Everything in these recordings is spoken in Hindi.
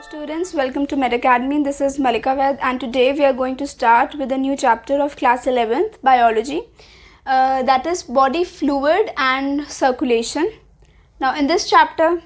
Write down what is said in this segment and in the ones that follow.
Students, welcome to Med Academy. This is Malika Vaid and today we are going to start with a new chapter of class 11th biology, that is body fluid and circulation. Now in this chapter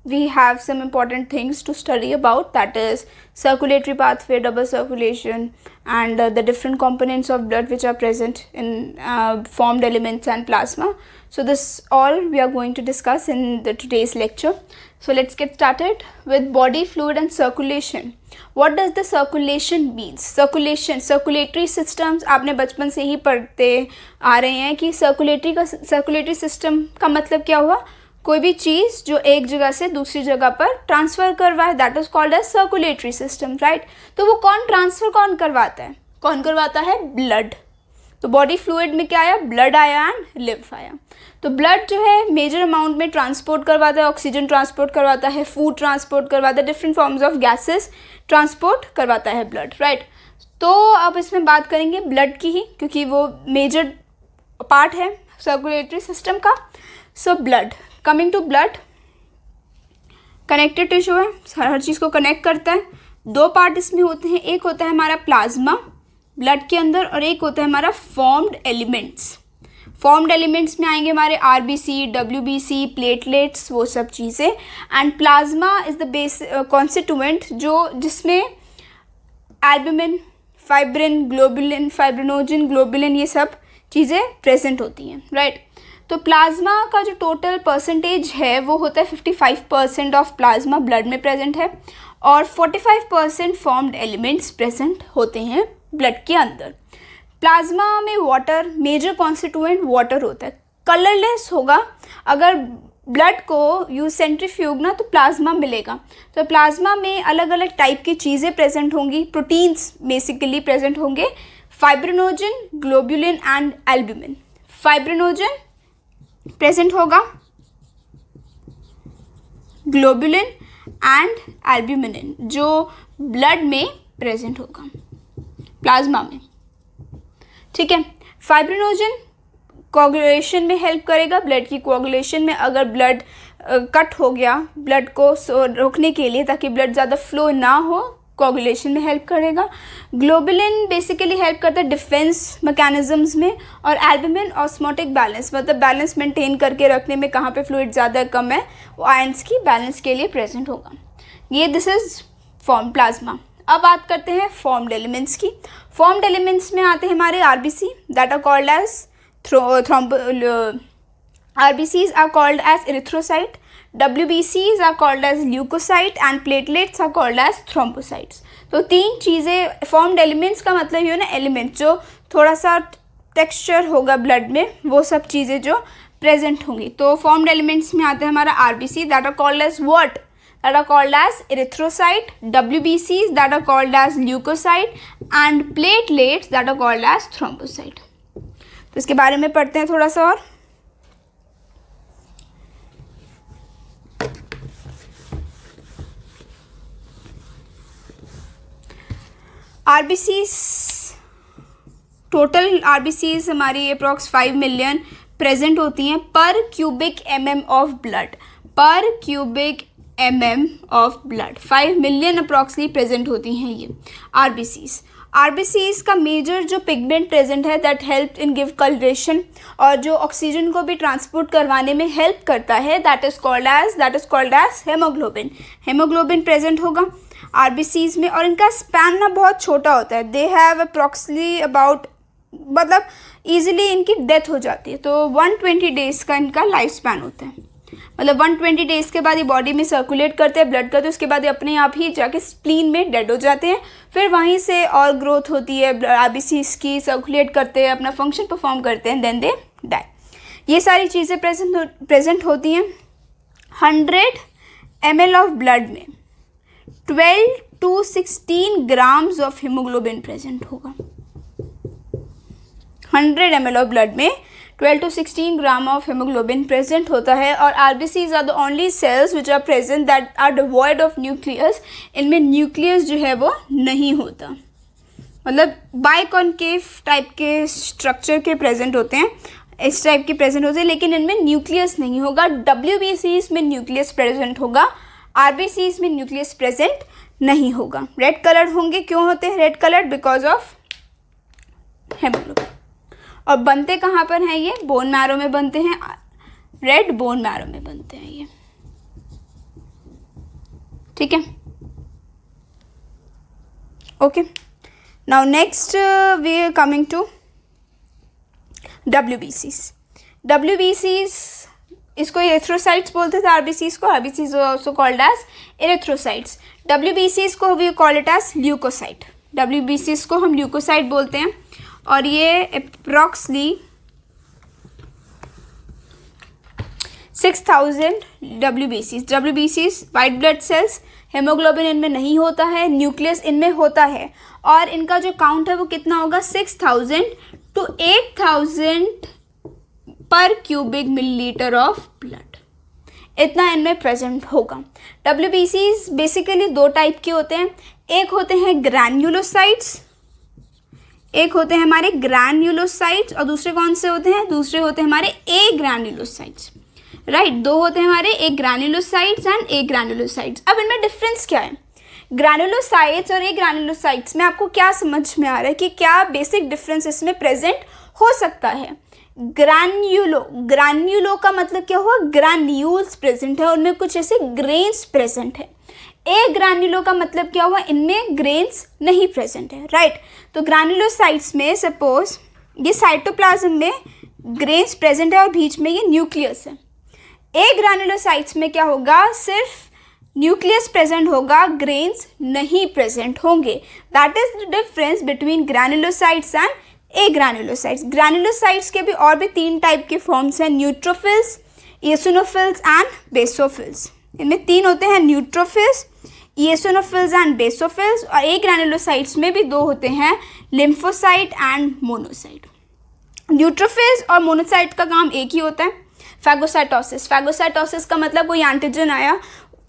we have some important things to study about, that is circulatory pathway, double circulation, and the different components of blood which are present in formed elements and plasma. So this all we are going to discuss in today's lecture. So let's get started with body fluid and circulation. What does the circulation means? Circulation, circulatory systems आपने बचपन से ही पढ़ते आ रहे हैं कि circulatory system का मतलब क्या हुआ? कोई भी चीज़ जो एक जगह से दूसरी जगह पर ट्रांसफ़र करवाए, that is called as circulatory system, right. तो वो कौन करवाता है? कौन करवाता है? ब्लड. तो बॉडी फ्लूइड में क्या आया? ब्लड आया एंड लिम्फ आया. तो ब्लड जो है मेजर अमाउंट में ट्रांसपोर्ट करवाता है, ऑक्सीजन ट्रांसपोर्ट करवाता है, फूड ट्रांसपोर्ट करवाता है, different forms of gases transport करवाता है ब्लड, राइट. तो अब इसमें बात करेंगे ब्लड की ही, क्योंकि वो मेजर पार्ट है सर्कुलेटरी सिस्टम का. So blood, coming to blood, connected tissue है, हर चीज़ को कनेक्ट करता है. दो पार्ट इसमें होते हैं, एक होता है हमारा प्लाज्मा ब्लड के अंदर और एक होता है हमारा फॉर्म्ड एलिमेंट्स. फॉर्म्ड एलिमेंट्स में आएंगे हमारे आरबीसी, डब्ल्यूबीसी, प्लेटलेट्स, वो सब चीज़ें. And plasma is the base constituent जिसमें albumin, fibrin, globulin, fibrinogen, globulin, ये सब चीज़ें प्रेजेंट होती हैं, राइट. तो प्लाज्मा का जो टोटल परसेंटेज है वो होता है 55% ऑफ प्लाज्मा ब्लड में प्रेजेंट है और 45% फॉर्म्ड एलिमेंट्स प्रेजेंट होते हैं ब्लड के अंदर. प्लाज्मा में वाटर, मेजर कॉन्स्टिट्यूएंट वाटर होता है. कलरलेस होगा अगर ब्लड को यूज सेंट्रीफ्यूग ना तो प्लाज्मा मिलेगा. तो प्लाज्मा में अलग अलग टाइप की चीज़ें प्रेजेंट होंगी, प्रोटीन्स बेसिकली प्रेजेंट होंगे, fibrinogen, globulin and albumin. Fibrinogen present होगा, ग्लोबुलिन एंड एल्ब्यूमिन जो ब्लड में प्रेजेंट होगा प्लाज्मा में, ठीक है. फाइब्रिनोजन कोagulation में हेल्प करेगा, ब्लड की कोagulation में. अगर ब्लड कट हो गया ब्लड को रोकने के लिए ताकि ब्लड ज़्यादा फ्लो ना हो, कोagulation में हेल्प करेगा. ग्लोबुलिन बेसिकली हेल्प करता है डिफेंस मैकेनिज्म्स में और एल्ब्यूमिन ऑस्मोटिक बैलेंस, मतलब बैलेंस मेंटेन करके रखने में, कहाँ पे फ्लूइड ज़्यादा कम है वो आयंस की बैलेंस के लिए प्रेजेंट होगा. ये दिस इज़ फॉर्म प्लाज्मा. अब बात करते हैं फॉर्म्ड एलिमेंट्स की. फॉर्म्ड एलिमेंट्स में आते हैं हमारे RBC, that are called as RBCs are called as erythrocyte, WBCs are called as leukocyte and platelets are called as thrombocytes. तो तीन चीज़ें फॉर्म्ड एलिमेंट्स का मतलब ये ना, एलिमेंट जो थोड़ा सा टेक्सचर होगा ब्लड में, वो सब चीज़ें जो प्रेजेंट होंगी. तो फॉर्म्ड एलिमेंट्स में आता है हमारा RBC, that are called as what? that are called as erythrocyte, WBCs that are called as leukocyte and platelets that are called as thrombocyte. तो इसके बारे में पढ़ते हैं थोड़ा सा और. RBCs, टोटल RBCs हमारी अप्रॉक्स 5 मिलियन प्रेजेंट होती हैं per cubic mm of blood. Per cubic mm of blood 5 million approximately present होती हैं ये RBCs. RBCs का मेजर जो पिगमेंट प्रेजेंट है that help in give coloration और जो ऑक्सीजन को भी ट्रांसपोर्ट करवाने में हेल्प करता है, that is called as haemoglobin. Haemoglobin present होगा RBCs में और इनका स्पैन ना बहुत छोटा होता है. दे हैव अप्रॉक्सली अबाउट, मतलब ईजिली इनकी डेथ हो जाती है. तो 120 डेज़ का इनका लाइफ स्पैन होता है. मतलब 120 डेज़ के बाद ये बॉडी में सर्कुलेट करते हैं ब्लड का, तो उसके बाद ये अपने आप ही जाके स्प्लीन में डेड हो जाते हैं. फिर वहीं से और ग्रोथ होती है RBCs की, सर्कुलेट करते हैं, अपना फंक्शन परफॉर्म करते हैं, देन दे डाई. ये सारी चीज़ें प्रेजेंट होती हैं. 100 ml ऑफ ब्लड में 12 to 16 grams of haemoglobin present होगा. 100 ml ऑफ ब्लड में 12 to 16 gram of haemoglobin present होता है. और RBCs are the only cells which are present that are devoid of nucleus. इनमें न्यूक्लियस जो है वो नहीं होता, मतलब बाइकॉन्केव टाइप के स्ट्रक्चर के प्रेजेंट होते हैं, इस टाइप के प्रेजेंट होते हैं, लेकिन इनमें न्यूक्लियस नहीं होगा. WBCs में न्यूक्लियस प्रेजेंट होगा, आरबीसीज में न्यूक्लियस प्रेजेंट नहीं होगा। रेड कलर होंगे, क्यों होते हैं red colour? Because of haemoglobin. और बनते कहाँ पर हैं ये? बोन मैरो में बनते हैं, रेड बोन मैरो में बनते हैं ये, ठीक है। Okay, now next we are coming to WBCs। WBCs इसको एरिथ्रोसाइट्स बोलते थे, आरबीसीज को। RBCs also called as erythrocytes. WBCs को we call it as leucocyte. WBCs को हम ल्यूकोसाइट बोलते हैं। और ये approximately 6000 WBCs white blood cells, haemoglobin इनमें नहीं होता है, न्यूक्लियस इनमें होता है। और इनका जो काउंट है वो कितना होगा? 6000 to 8000 पर क्यूबिक मिलीलीटर ऑफ ब्लड, इतना इनमें प्रेजेंट होगा। WBCs बेसिकली दो टाइप के होते हैं। एक होते हैं ग्रैन्युलोसाइट्स, एक होते हैं हमारे ग्रैन्युलोसाइट्स, और दूसरे कौन से होते हैं? दूसरे होते हैं हमारे ए ग्रैन्युलोसाइट्स, राइट। दो होते हैं हमारे, एक ग्रैन्युलोसाइट्स एंड ए ग्रैन्युलोसाइट्स। अब इनमें डिफरेंस क्या है? ग्रैन्युलोसाइट्स और ए ग्रैन्युलोसाइट्स में आपको क्या समझ में आ रहा है कि क्या बेसिक डिफरेंस इसमें प्रेजेंट हो सकता है? ग्रैन्युलो का मतलब क्या हुआ? ग्रैन्यूल्स प्रेजेंट है, उनमें कुछ ऐसे ग्रेन्स प्रेजेंट है। ए ग्रैन्युलो का मतलब क्या हुआ? इनमें ग्रेन्स नहीं प्रेजेंट है, राइट। तो ग्रैन्युलोसाइट्स में सपोज ये साइटोप्लाज्म में ग्रेन्स प्रेजेंट है और बीच में ये न्यूक्लियस है। ए ग्रैन्युलोसाइट्स में क्या होगा? सिर्फ न्यूक्लियस प्रेजेंट होगा, ग्रेन्स नहीं प्रेजेंट होंगे। That is the difference between granulocytes and A granulocytes. Granulocytes के भी और भी 3 टाइप के फॉर्म्स हैं, न्यूट्रोफिल्स, इओसिनोफिल्स एंड बेसोफिल्स। इनमें 3 होते हैं, न्यूट्रोफिल्स, इओसिनोफिल्स एंड बेसोफिल्स। और ए ग्रैन्युलोसाइट्स में भी 2 होते हैं, लिम्फोसाइट एंड मोनोसाइट। न्यूट्रोफिल्स और मोनोसाइट का काम एक ही होता है, फैगोसाइटोसिस। फैगोसाइटोसिस का मतलब कोई एंटीजन आया,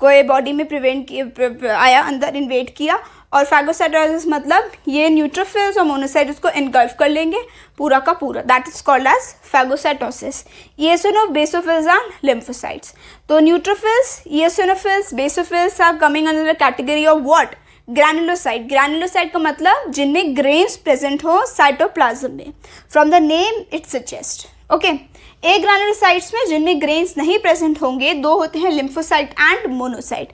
कोई बॉडी में आया, अंदर इन्वेड किया, और फैगोसाइटोसिस मतलब ये न्यूट्रोफिल्स और मोनोसाइट उसको एनगल्फ कर लेंगे पूरा का पूरा। That is called as phagocytosis. Eosino basophils and lymphocytes. तो neutrophils, eosinophils, basophils are coming under the category of what? Granulocyte. Granulocyte का मतलब जिनमें ग्रेन्स प्रेजेंट हो साइटोप्लाज्म में, from the name it suggest, okay. Agranulocytes में जिनमें ग्रेन्स नहीं प्रेजेंट होंगे 2 होते हैं, लिम्फोसाइट एंड मोनोसाइट।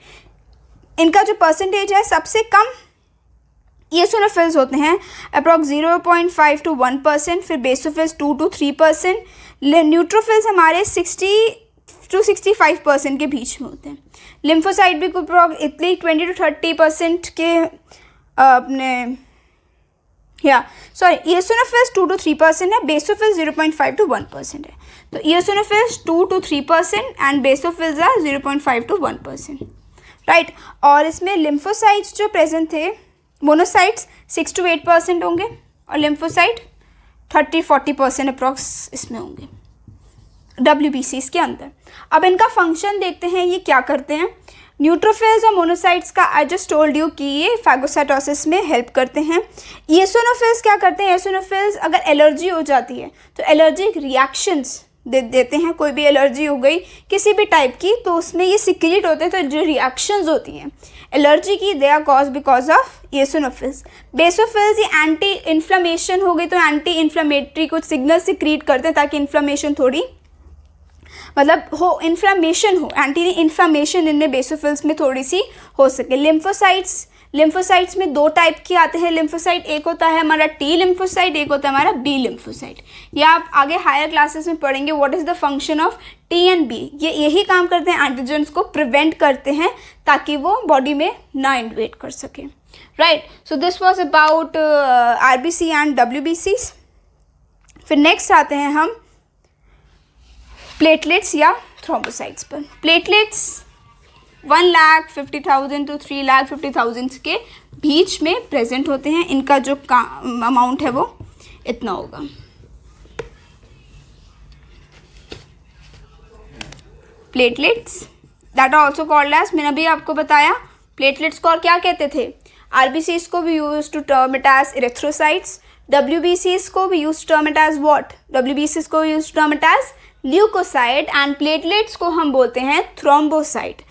इनका जो परसेंटेज है सबसे कम इओसिनोफिल्स होते हैं, अप्रॉक्स 0.5 to 1%, फिर बेसोफिल्स 2 to 3%, न्यूट्रोफिल्स हमारे 60 to 65% के बीच में होते हैं। लिम्फोसाइट भी इतनी 20 to 30% के अपने इओसिनोफिल्स 2 to 3% है, बेसोफिल्स 0.5 to 1% है। तो eosinophils 2 to 3% and basophils are 0.5 to 1%, right. और इसमें लिम्फोसाइट्स जो प्रेजेंट थे, मोनोसाइट्स 6 to 8% होंगे, और लिम्फोसाइट 30-40% अप्रॉक्स इसमें होंगे WBCs के अंदर। अब इनका फंक्शन देखते हैं, ये क्या करते हैं। न्यूट्रोफिल्स और मोनोसाइट्स का आई जस्ट टोल्ड यू कि ये फैगोसाइटोसिस में हेल्प करते हैं। इओसिनोफिल्स क्या करते हैं? इओसिनोफिल्स अगर एलर्जी हो जाती है तो एलर्जिक रिएक्शंस देते हैं। कोई भी एलर्जी हो गई किसी भी टाइप की, तो उसमें ये सिक्रीट होते हैं, तो जो रिएक्शंस होती हैं एलर्जी की, they are cause because of eosinophils. Basophils ये एंटी इन्फ्लेमेशन हो गई तो एंटी इन्फ्लेमेटरी कुछ सिग्नल सिक्रीट करते हैं ताकि इन्फ्लेमेशन थोड़ी मतलब हो, इन्फ्लेमेशन हो, एंटी इन्फ्लेमेशन इनमें बेसोफिल्स में थोड़ी सी हो सके। लिम्फोसाइट्स में 2 टाइप के आते हैं लिम्फोसाइट। एक होता है हमारा T लिम्फोसाइट, एक होता है हमारा B लिम्फोसाइट। ये आप आगे हायर क्लासेस में पढ़ेंगे what is the function of T and B। ये यही काम करते हैं, एंटीजन्स को प्रिवेंट करते हैं ताकि वो बॉडी में ना इन्वेड कर सके, right. So this was about RBC and WBCs। फिर नेक्स्ट आते हैं हम प्लेटलेट्स या थ्रोम्बोसाइट्स पर। प्लेटलेट्स 1,50,000 to 3,50,000 के बीच में प्रेजेंट होते हैं। इनका जो अमाउंट है वो इतना होगा। Platelets that are also called as, मैंने अभी आपको बताया प्लेटलेट्स को और क्या कहते थे। RBCs को भी use to term it as erythrocytes. WBCs को भी use term it as what? WBCs को use term it as leucocyte, and platelets को हम बोलते हैं थ्रोम्बोसाइट।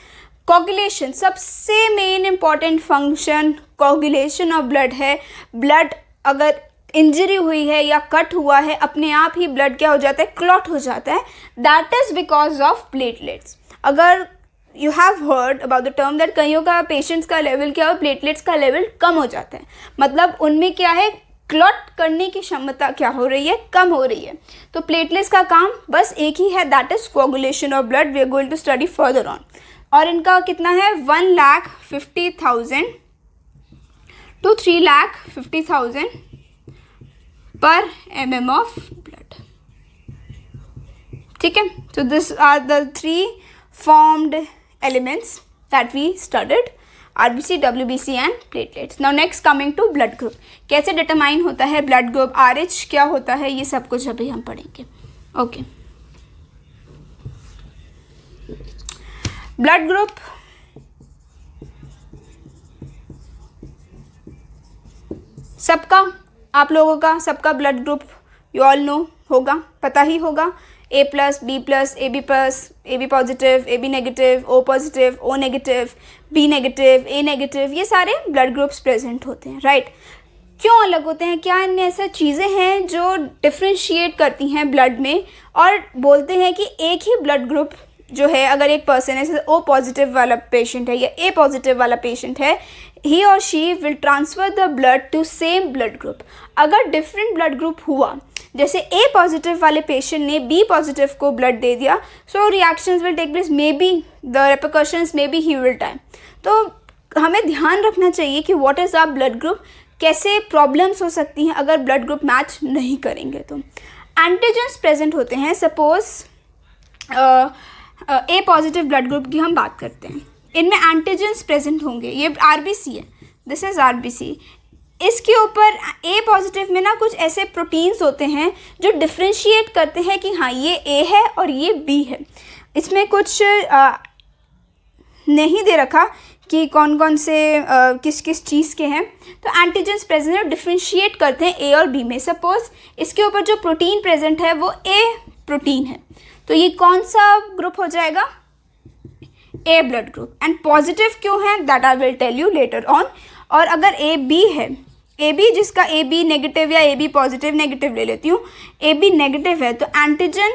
कोगुलेशन, सबसे main important function coagulation of blood है। ब्लड अगर इंजरी हुई है या कट हुआ है, अपने आप ही ब्लड क्या हो जाता है, क्लॉट हो जाता है। That is because of platelets. अगर you have heard about the term that कईयों का पेशेंट्स का लेवल क्या हो, प्लेटलेट्स का लेवल कम हो जाता है, मतलब उनमें क्या है, क्लॉट करने की क्षमता क्या हो रही है, कम हो रही है। तो प्लेटलेट्स का काम बस एक ही है, that is coagulation of blood. We are going to study further on. और इनका कितना है, 1,50,000 to 3,50,000 per mm of blood। ठीक है, so this are the three formed elements that we studied, RBC, WBC and platelets। now next coming to blood group, कैसे डिटरमाइन होता है ब्लड ग्रुप, RH क्या होता है, ये सब कुछ अभी हम पढ़ेंगे। ओके, ब्लड ग्रुप सबका, आप लोगों का सबका blood group you all know होगा, पता ही होगा। A+, B+, AB+, AB positive, AB negative, O positive, O negative, B negative, A negative, ये सारे ब्लड ग्रुप्स प्रेजेंट होते हैं, राइट। क्यों अलग होते हैं, क्या इनमें ऐसा चीज़ें हैं जो डिफ्रेंशिएट करती हैं ब्लड में, और बोलते हैं कि एक ही ब्लड ग्रुप जो है, अगर एक पर्सन है, जैसे O पॉजिटिव वाला पेशेंट है या A पॉजिटिव वाला पेशेंट है, ही और she will transfer the blood to same blood group. अगर डिफरेंट ब्लड ग्रुप हुआ, जैसे A पॉजिटिव वाले पेशेंट ने B पॉजिटिव को ब्लड दे दिया, so reactions will take place, may be the repercussions, may be he will die. तो हमें ध्यान रखना चाहिए कि what is our blood group, कैसे प्रॉब्लम्स हो सकती हैं अगर ब्लड ग्रुप मैच नहीं करेंगे। तो एंटीजेंस प्रेजेंट होते हैं, suppose A positive blood group की हम बात करते हैं, इनमें एंटीजेंस प्रेजेंट होंगे। ये RBC है, दिस इज़ RBC। इसके ऊपर A पॉजिटिव में ना कुछ ऐसे प्रोटीन्स होते हैं जो डिफ्रेंशिएट करते हैं कि हाँ ये A है और ये B है। इसमें कुछ नहीं दे रखा कि कौन कौन से किस किस चीज़ के हैं। तो एंटीजेंस प्रेजेंट है, डिफ्रेंशिएट करते हैं A और B में। सपोज इसके ऊपर जो प्रोटीन प्रेजेंट है वो A प्रोटीन है, तो ये कौन सा ग्रुप हो जाएगा, A blood group. And positive क्यों है, that I will tell you later on. और अगर AB है, AB जिसका AB नेगेटिव या AB पॉजिटिव, नेगेटिव ले लेती हूँ, AB नेगेटिव है, तो एंटीजन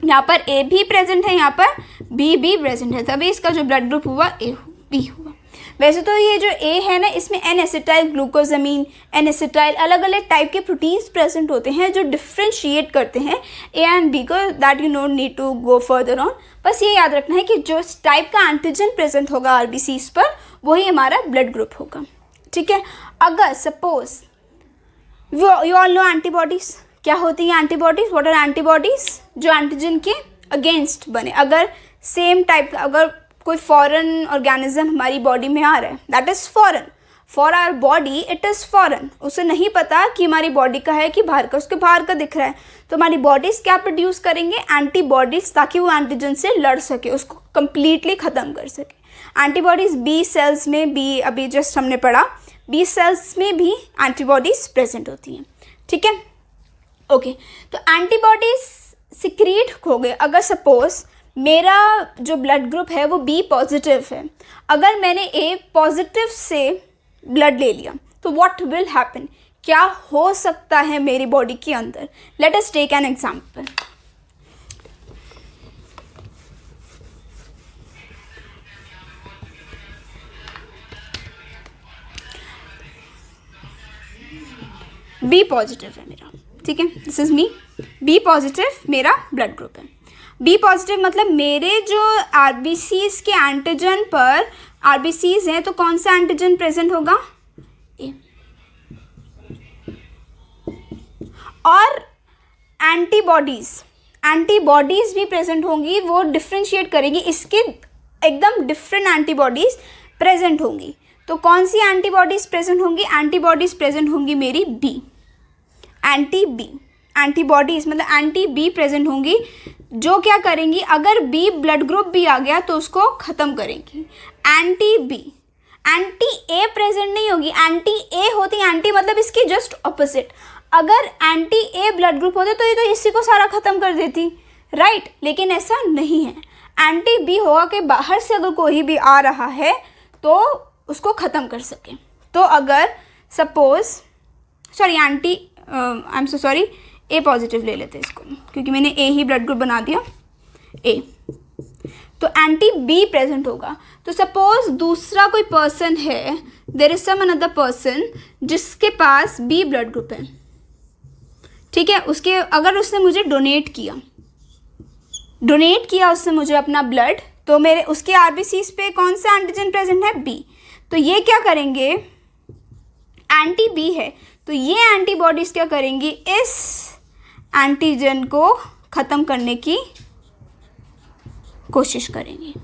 यहाँ पर A भी प्रेजेंट है, यहाँ पर B भी प्रेजेंट है, तभी इसका जो ब्लड ग्रुप हुआ AB हुआ। वैसे तो ये जो A है ना, इसमें N-एसिटाइल ग्लूकोजामीन, N-एसिटाइल, अलग अलग टाइप के प्रोटीन्स प्रेजेंट होते हैं जो डिफ्रेंशिएट करते हैं A एंड B को, that you no need to go further on. बस ये याद रखना है कि जो टाइप का एंटीजन प्रेजेंट होगा RBCs पर, वही हमारा ब्लड ग्रुप होगा, ठीक है। अगर suppose you all know antibodies, क्या होती हैं एंटीबॉडीज़, व्हाट आर एंटीबॉडीज़, जो एंटीजन के अगेंस्ट बने। अगर सेम टाइप का, अगर कोई फॉरेन ऑर्गेनिज्म हमारी बॉडी में आ रहा है, that is foreign for our body, it is foreign. उसे नहीं पता कि हमारी बॉडी का है कि बाहर का, उसके बाहर का दिख रहा है, तो हमारी बॉडीज़ क्या प्रोड्यूस करेंगे, एंटीबॉडीज़, ताकि वो एंटीजन से लड़ सके, उसको कंप्लीटली ख़त्म कर सके। एंटीबॉडीज़ बी सेल्स में भी, अभी जस्ट हमने पढ़ा, बी सेल्स में भी एंटीबॉडीज़ प्रेजेंट होती हैं, ठीक है। ओके, तो एंटीबॉडीज़ सिक्रीट हो गए। अगर सपोज मेरा जो ब्लड ग्रुप है वो B पॉजिटिव है, अगर मैंने A पॉजिटिव से ब्लड ले लिया, तो व्हाट विल हैपन, क्या हो सकता है मेरी बॉडी के अंदर। Let us take an example. B positive है मेरा, ठीक है, this is me, B positive मेरा ब्लड ग्रुप है। B पॉजिटिव मतलब मेरे जो RBCs के एंटीजन पर, RBCs हैं तो कौन सा एंटीजन प्रेजेंट होगा, A। और एंटीबॉडीज़ भी प्रेजेंट होंगी, वो डिफ्रेंशिएट करेंगी, इसके एकदम डिफरेंट एंटीबॉडीज़ प्रेजेंट होंगी। तो कौन सी एंटीबॉडीज़ प्रेजेंट होंगी, एंटीबॉडीज़ प्रेजेंट होंगी मेरी B, एंटी-B, एंटीबॉडीज़ मतलब एंटी-B प्रेजेंट होंगी, जो क्या करेंगी, अगर B ब्लड ग्रुप भी आ गया तो उसको ख़त्म करेंगी। एंटी-B, एंटी-A प्रेजेंट नहीं होगी, एंटी-A होती, एंटी मतलब इसकी जस्ट ऑपोजिट। अगर एंटी-A ब्लड ग्रुप होते तो ये तो इसी को सारा ख़त्म कर देती, राइट, लेकिन ऐसा नहीं है। एंटी बी होगा कि बाहर से अगर कोई भी आ रहा है तो उसको ख़त्म कर सके। तो अगर suppose sorry anti I am so sorry A positive ले लेते हैं इसको, क्योंकि मैंने ए ही ब्लड ग्रुप बना दिया ए, तो एंटी बी प्रेजेंट होगा। तो सपोज दूसरा कोई पर्सन है, there is some another person जिसके पास बी ब्लड ग्रुप है, ठीक है, उसके अगर उसने मुझे डोनेट किया उसने मुझे अपना ब्लड, तो मेरे उसके आरबीसीज पे कौन सा एंटीजन प्रेजेंट है, बी। तो ये क्या करेंगे, एंटी बी है तो ये एंटीबॉडीज क्या करेंगी, इस एंटीजन को ख़त्म करने की कोशिश करेंगी,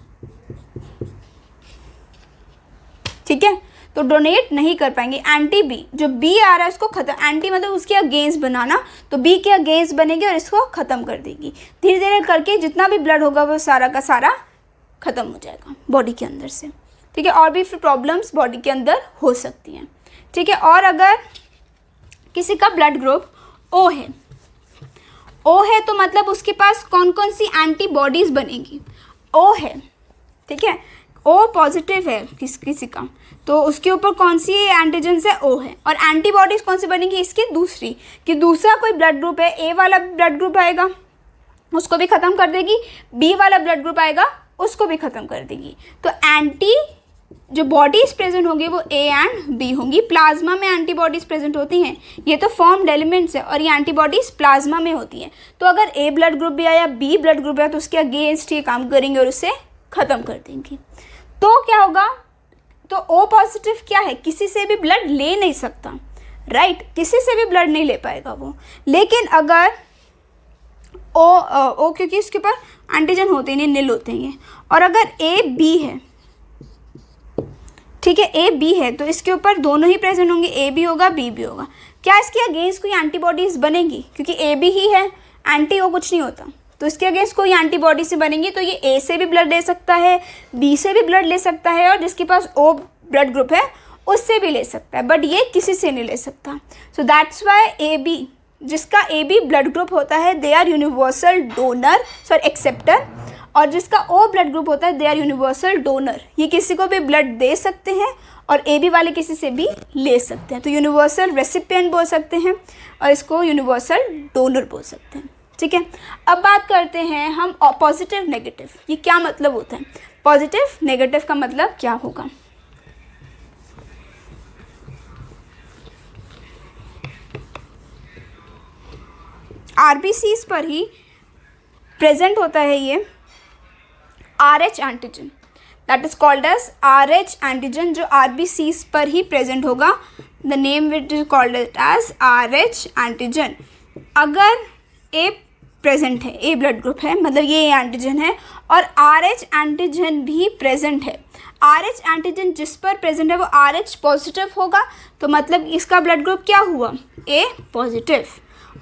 ठीक है। तो डोनेट नहीं कर पाएंगे, एंटी बी जो बी आ रहा है उसको खत्म, एंटी मतलब उसके अगेंस्ट बनाना, तो बी के अगेंस्ट बनेगी और इसको ख़त्म कर देगी। धीरे धीरे करके जितना भी ब्लड होगा वो सारा का सारा ख़त्म हो जाएगा बॉडी के अंदर से, ठीक है। और भी फिर प्रॉब्लम्स बॉडी के अंदर हो सकती हैं, ठीक है। और अगर किसी का ब्लड ग्रुप ओ है, ओ है तो मतलब उसके पास कौन कौन सी एंटीबॉडीज़ बनेगी, ओ है, ठीक है, ओ पॉजिटिव है किसी का, तो उसके ऊपर कौन सी एंटीजन है, ओ है। और एंटीबॉडीज़ कौन सी बनेगी इसकी, दूसरी, कि दूसरा कोई ब्लड ग्रुप है, ए वाला ब्लड ग्रुप आएगा उसको भी ख़त्म कर देगी, बी वाला ब्लड ग्रुप आएगा उसको भी ख़त्म कर देगी। तो एंटी जो बॉडीज़ प्रेजेंट होंगी वो ए एंड बी होंगी। प्लाज्मा में एंटीबॉडीज़ प्रेजेंट होती हैं, ये तो फॉर्म्ड एलिमेंट्स है और ये एंटीबॉडीज़ प्लाज्मा में होती हैं। तो अगर ए ब्लड ग्रुप भी आया, बी ब्लड ग्रुप आया, तो उसके अगेंस्ट ये काम करेंगे और उसे ख़त्म कर देंगे। तो क्या होगा, तो ओ पॉजिटिव क्या है, किसी से भी ब्लड ले नहीं सकता, राइट, किसी से भी ब्लड नहीं ले पाएगा वो। लेकिन अगर ओ क्योंकि इसके ऊपर एंटीजन होते नहीं, नील होते हैं ये, और अगर ए बी है, ठीक है, ए बी है, तो इसके ऊपर दोनों ही प्रेजेंट होंगे, ए भी होगा बी भी होगा। क्या इसके अगेंस्ट कोई एंटीबॉडीज़ बनेगी, क्योंकि ए बी ही है, एंटी ओ कुछ नहीं होता, तो इसके अगेंस्ट कोई एंटीबॉडी से बनेंगी, तो ये ए से भी ब्लड ले सकता है, बी से भी ब्लड ले सकता है, और जिसके पास ओ ब्लड ग्रुप है उससे भी ले सकता है, बट ये किसी से नहीं ले सकता। So that's why A B, जिसका ए बी ब्लड ग्रुप होता है, they are universal donor sorry acceptor, और जिसका ओ ब्लड ग्रुप होता है दे आर यूनिवर्सल डोनर, ये किसी को भी ब्लड दे सकते हैं और ए बी वाले किसी से भी ले सकते हैं। तो यूनिवर्सल रेसिपिएंट बोल सकते हैं और इसको यूनिवर्सल डोनर बोल सकते हैं, ठीक है। अब बात करते हैं हम पॉजिटिव नेगेटिव, ये क्या मतलब होता है, पॉजिटिव नेगेटिव का मतलब क्या होगा। आरबीसीज पर ही प्रेजेंट होता है ये RH antigen, that is called as RH antigen, जो आरबीसीज पर ही प्रेजेंट होगा, the name which is called as RH antigen. अगर ए प्रेजेंट है, ए ब्लड ग्रुप है, मतलब ये एंटीजन है, और RH एंटीजन भी प्रेजेंट है, RH एंटीजन जिस पर प्रेजेंट है वो RH पॉजिटिव होगा, तो मतलब इसका ब्लड ग्रुप क्या हुआ, ए पॉजिटिव।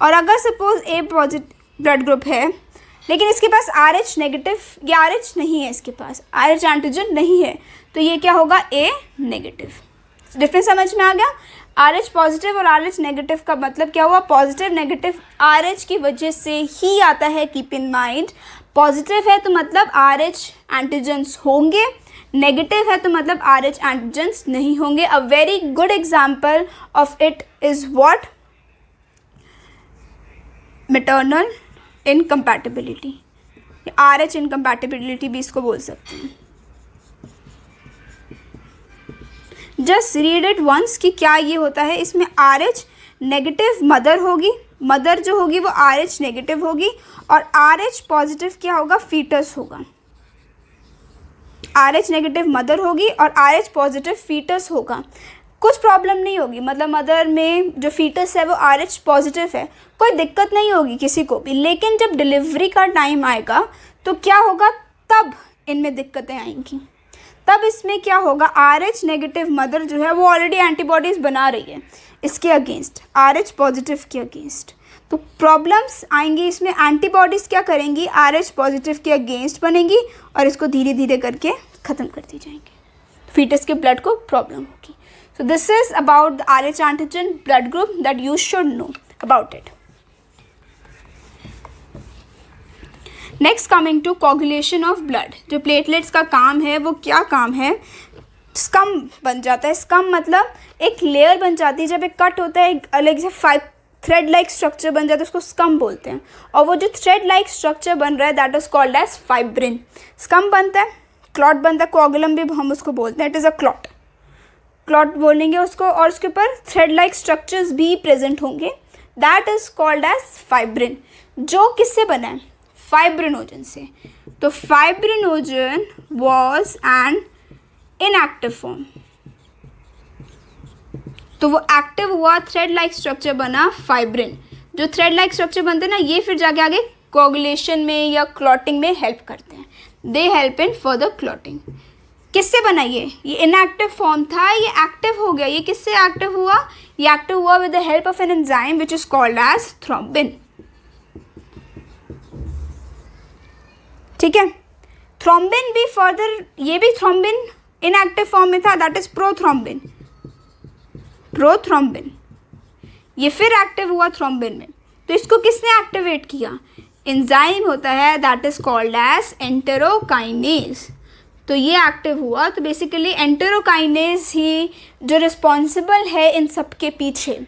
और अगर सपोज ए पॉजिटिव ब्लड ग्रुप है लेकिन इसके पास RH नेगेटिव, ये RH नहीं है, इसके पास RH एंटीजन नहीं है, तो ये क्या होगा, ए नेगेटिव। डिफरेंस समझ में आ गया। RH पॉजिटिव और RH नेगेटिव का मतलब क्या हुआ, पॉजिटिव नेगेटिव RH की वजह से ही आता है, कीप इन माइंड। पॉजिटिव है तो मतलब RH एंटीजन्स होंगे, नेगेटिव है तो मतलब RH एंटीजन्स नहीं होंगे। A very good example of it is what, maternal incompatibility, RH incompatibility भी इसको बोल सकते हैं। जस्ट रीड इट वंस कि क्या ये होता है, इसमें RH नेगेटिव मदर होगी, मदर जो होगी वो RH नेगेटिव होगी, और RH पॉजिटिव क्या होगा, फीटस होगा। RH नेगेटिव मदर होगी और RH पॉजिटिव फीटस होगा। कुछ प्रॉब्लम नहीं होगी, मतलब मदर में जो फीटस है वो RH पॉजिटिव है, कोई दिक्कत नहीं होगी किसी को भी। लेकिन जब डिलीवरी का टाइम आएगा तो क्या होगा, तब इनमें दिक्कतें आएंगी। तब इसमें क्या होगा, RH नेगेटिव मदर जो है वो ऑलरेडी एंटीबॉडीज़ बना रही है इसके अगेंस्ट, RH पॉजिटिव के अगेंस्ट, तो प्रॉब्लम्स आएंगी इसमें। एंटीबॉडीज़ क्या करेंगी, RH पॉजिटिव के अगेंस्ट बनेंगी और इसको धीरे धीरे करके ख़त्म कर दी जाएंगे, फीटस के ब्लड को प्रॉब्लम होगी। So this is about the RH antigen blood group that you should know about it. Next coming to coagulation of blood, जो प्लेटलेट्स का काम है वो क्या काम है, स्कम बन जाता है। स्कम मतलब एक लेयर बन जाती है, जब एक कट होता है एक अलग से थ्रेड लाइक स्ट्रक्चर बन जाता है, उसको स्कम बोलते हैं। और वो जो थ्रेड लाइक स्ट्रक्चर बन रहा है that is called as fibrin. Scum बनता है, क्लॉट बनता है, कोगुलम भी हम उसको बोलते हैं, it is a clot, clot बोलेंगे उसको। और उसके ऊपर थ्रेड लाइक स्ट्रक्चर्स भी प्रेजेंट होंगे, that is called as fibrin, जो किससे बना है, फाइब्रिनोजन से। तो fibrinogen was an inactive form, तो वो एक्टिव हुआ, थ्रेड लाइक स्ट्रक्चर बना फाइब्रिन। जो थ्रेड लाइक स्ट्रक्चर बनते हैं ना, ये फिर जाके आगे कोगुलेशन में या क्लॉटिंग में हेल्प करते हैं, they help in further clotting. किससे बना ये इनएक्टिव फॉर्म था, ये एक्टिव हो गया। ये किससे एक्टिव हुआ, ये एक्टिव हुआ with the help of an enzyme which is called as thrombin. ठीक है, थ्रोम्बिन भी फर्दर, ये भी थ्रोम्बिन इनएक्टिव फॉर्म में था, दैट इज प्रोथ्रोम्बिन, प्रोथ्रोम्बिन। ये फिर एक्टिव हुआ थ्रोम्बिन में, तो इसको किसने एक्टिवेट किया, एंजाइम होता है that is called as enterokinase. तो ये एक्टिव हुआ, तो बेसिकली एंटेरोकाइनेज ही जो रिस्पॉन्सिबल है इन सब के पीछे।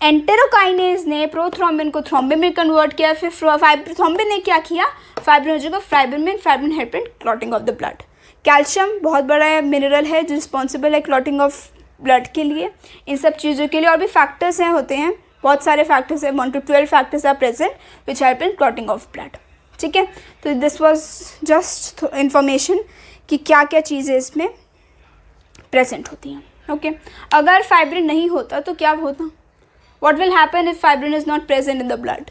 एंटेरोकाइनेज ने प्रोथ्रोम्बिन को थ्रोम्बिन में कन्वर्ट किया, फिर थ्रोम्बिन ने क्या किया, फाइब्रिनोजन को फाइब्रिन में, fibrin help in clotting of the blood. Calcium बहुत बड़ा मिनरल है जो रिस्पॉन्सिबल है क्लॉटिंग ऑफ ब्लड के लिए, इन सब चीज़ों के लिए। और भी फैक्टर्स हैं, होते हैं बहुत सारे फैक्टर्स हैं, 1 to 12 factors are present which help in clotting of blood. ठीक है, तो दिस वाज जस्ट इंफॉर्मेशन कि क्या क्या चीज़ें इसमें प्रेजेंट होती हैं। ओके, अगर फाइब्रिन नहीं होता तो क्या होता, what will happen if fibrin is not present in the blood,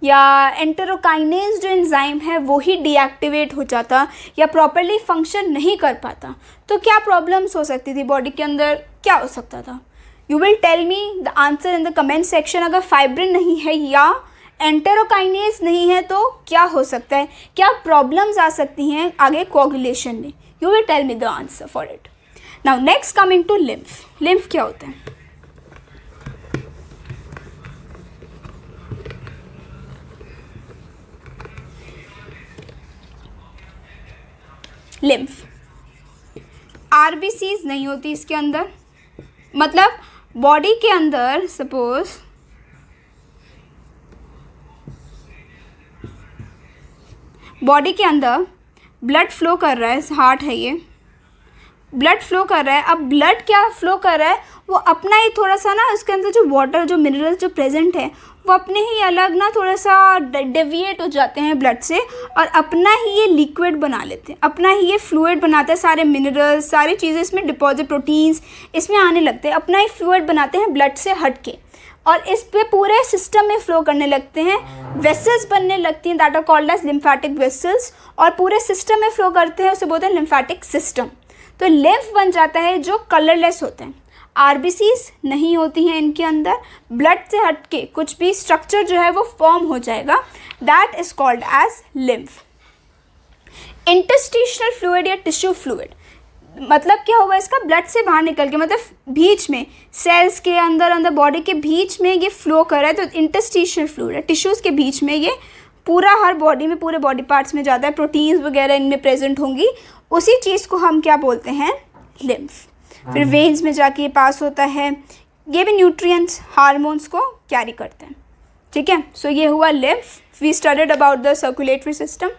या एंटेरोकाइनेज जो एंजाइम है वो ही डीएक्टिवेट हो जाता या प्रॉपरली फंक्शन नहीं कर पाता, तो क्या प्रॉब्लम्स हो सकती थी बॉडी के अंदर, क्या हो सकता था। You will tell me the answer in the comment section. अगर फाइब्रिन नहीं है या एंटेरोकाइनेज नहीं है तो क्या हो सकता है, क्या प्रॉब्लम्स आ सकती हैं आगे कोगुलेशन में, you will tell me the answer for it. Now next coming to lymph. Lymph क्या होता है, लिम्फ आरबीसीज नहीं होती इसके अंदर, मतलब बॉडी के अंदर सपोज बॉडी के अंदर ब्लड फ्लो कर रहा है, हार्ट है ये, ब्लड फ्लो कर रहा है। अब ब्लड क्या फ्लो कर रहा है, वो अपना ही थोड़ा सा ना, इसके अंदर जो वाटर जो मिनरल्स जो प्रेजेंट है वो अपने ही अलग ना थोड़ा सा डेविएट हो जाते हैं ब्लड से, और अपना ही ये लिक्विड बना लेते हैं, अपना ही ये फ्लूइड बनाते हैं। सारे मिनरल्स सारी चीज़ें इसमें डिपॉजिट, प्रोटीन्स इसमें आने लगते हैं, अपना ही फ्लूइड बनाते हैं ब्लड से हट के, और इस पे पूरे सिस्टम में फ्लो करने लगते हैं। वेसल्स बनने लगती हैं that are called as lymphatic vessels, और पूरे सिस्टम में फ्लो करते हैं, उसे बोलते हैं लिम्फेटिक सिस्टम। तो लिम्फ बन जाता है जो कलरलेस होते हैं, आरबीसीज नहीं होती हैं इनके अंदर, ब्लड से हटके कुछ भी स्ट्रक्चर जो है वो फॉर्म हो जाएगा, that is called as lymph. Interstitial fluid या टिश्यू फ्लूइड मतलब क्या होगा, इसका ब्लड से बाहर निकल के, मतलब बीच में सेल्स के अंदर अंदर बॉडी के बीच में ये फ्लो कर रहा है, तो इंटरस्टिशियल फ्लूइड है, टिश्यूज़ के बीच में ये पूरा हर बॉडी में, पूरे बॉडी पार्ट्स में जाता है, प्रोटीन्स वगैरह इनमें प्रेजेंट होंगी, उसी चीज़ को हम क्या बोलते हैं, लिम्फ। फिर वेन्स में जाके ये पास होता है, ये भी न्यूट्रिएंट्स हार्मोन्स को कैरी करते हैं। ठीक है, सो ये हुआ lymph. We studied about the circulatory system,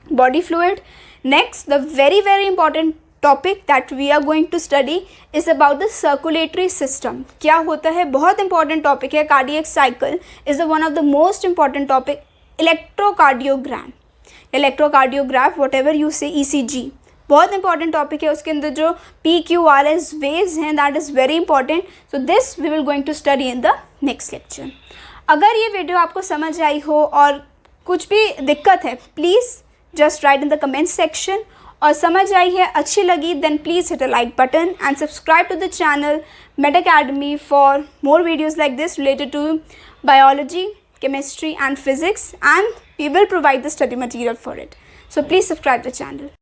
body fluid. Next the very very important topic that we are going to study is about the circulatory system. क्या होता है, बहुत इंपॉर्टेंट टॉपिक है, cardiac cycle is the one of the most important topic. Electrocardiogram, electrocardiograph whatever you say, ECG बहुत इंपॉर्टेंट टॉपिक है, उसके अंदर जो PQRS वेव्स हैं that is very important. So this we will going to study in the next lecture. अगर ये वीडियो आपको समझ आई हो और कुछ भी दिक्कत है, please just write in the comment section, और समझ आई है, अच्छी लगी, then please hit a like button and subscribe to the channel Med Academy for more videos like this related to biology, chemistry and physics, and we will provide the study material for it. So please subscribe the channel.